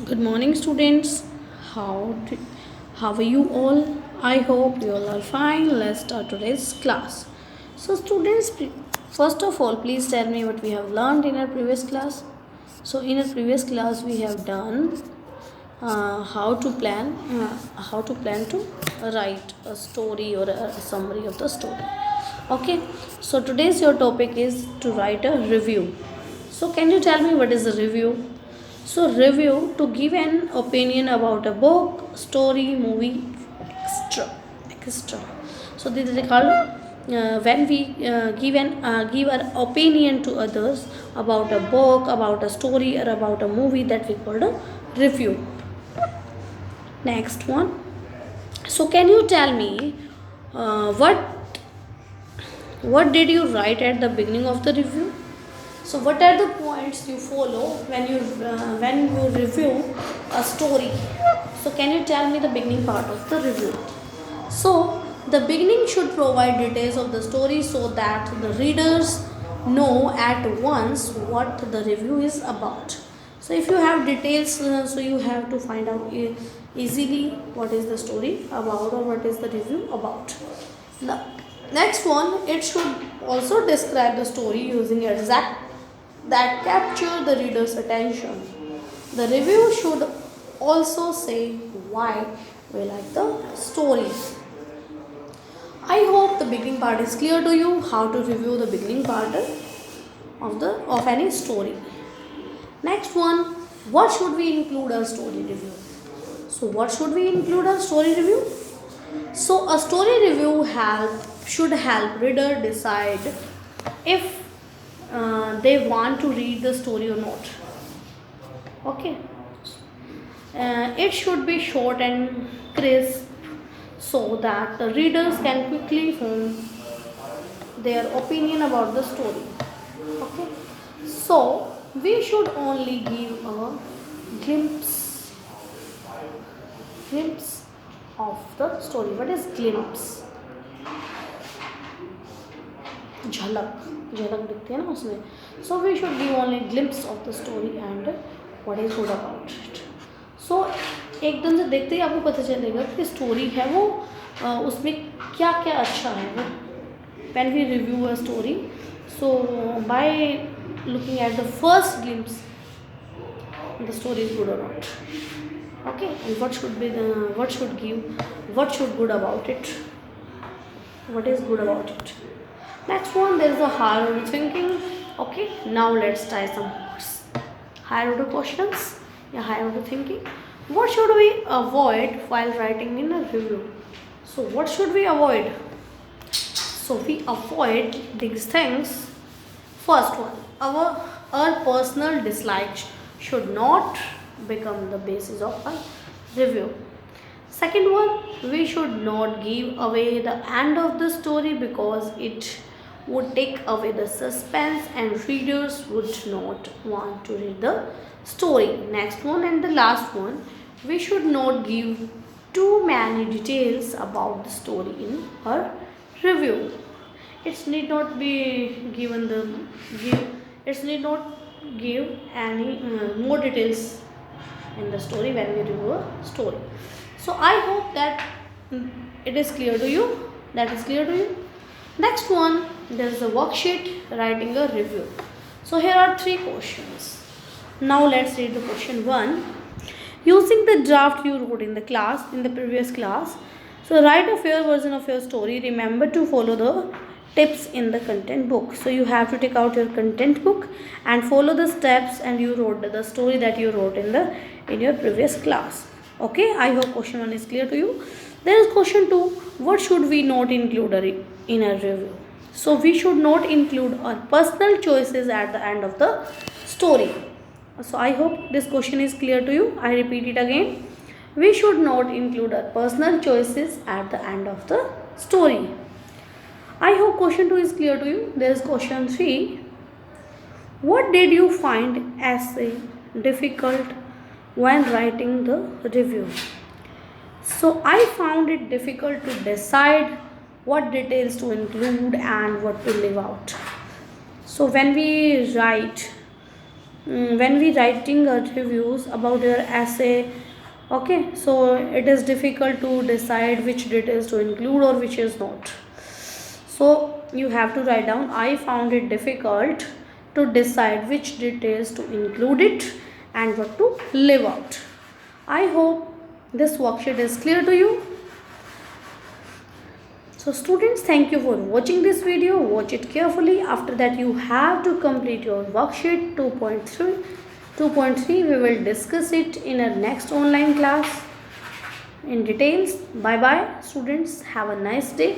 Good morning, students. How do, how are you all? I hope you all are fine. Let's start today's class. So, students, first of all, please tell me what we have learned in our previous class. So, in our previous class, we have done how to plan to write a story or a summary of the story. Okay. So, today's your topic is to write a review. So, can you tell me what is a review? So, review to give an opinion about a book, story, movie, extra. So, this is called when we give our opinion to others about a book, about a story, or about a movie, that we call a review. Next one. So, can you tell me what did you write at the beginning of the review? So, what are the points you follow when you review a story? So, can you tell me the beginning part of the review? So, the beginning should provide details of the story so that the readers know at once what the review is about. So, if you have details, so you have to find out easily what is the story about or what is the review about. The next one, it should also describe the story using exact that capture the reader's attention. The review should also say why we like the story. I hope the beginning part is clear to you, how to review the beginning part of any story. Next one, what should we include a story review? So, what should we include a story review? So, a story review should help reader decide if they want to read the story or not. Okay. It should be short and crisp so that the readers can quickly form their opinion about the story. Okay. So, we should only give a glimpse glimpse of the story. What is glimpse? झलक दिखती है ना उसमें. So we should give only glimpse of the story and what is good about it. So एकदम से देखते ही आपको पता चलेगा कि स्टोरी है वो उसमें क्या क्या अच्छा है वो. When we review a story, so by looking at the first glimpse, the story is good or not. Okay, and what should good about it. What is good about it? Next one, there is a higher order thinking. Okay, now let's try some words. Higher order questions, higher order thinking. What should we avoid while writing in a review? So, what should we avoid? So, we avoid these things. First one, our personal dislikes should not become the basis of a review. Second one, we should not give away the end of the story because it would take away the suspense and readers would not want to read the story. Next one and the last one, we should not give too many details about the story in our review. It need not be given it need not give any more details in the story when we review a story. So I hope that it is clear to you. That is clear to you. Next one, there is a worksheet writing a review. So here are 3 questions. Now let's read the question 1. Using the draft you wrote in the previous class. So write a fair version of your story. Remember to follow the tips in the content book. So you have to take out your content book and follow the steps and you wrote the story that you wrote in your previous class. Okay, I hope question 1 is clear to you. There is question 2. What should we not include in a review? So we should not include our personal choices at the end of the story. So I hope this question is clear to you. I repeat it again. We should not include our personal choices at the end of the story. I hope question 2 is clear to you. There is question 3. What did you find essay difficult when writing the review? So I found it difficult to decide what details to include and what to leave out. So when we write when we writing reviews about your essay, okay, so it is difficult to decide which details to include or which is not. So you have to write down, I found it difficult to decide which details to include it and what to leave out. I hope this worksheet is clear to you. So students, thank you for watching this video. Watch it carefully. After that you have to complete your worksheet 2.3. 2.3 we will discuss it in our next online class in details. Bye bye students. Have a nice day.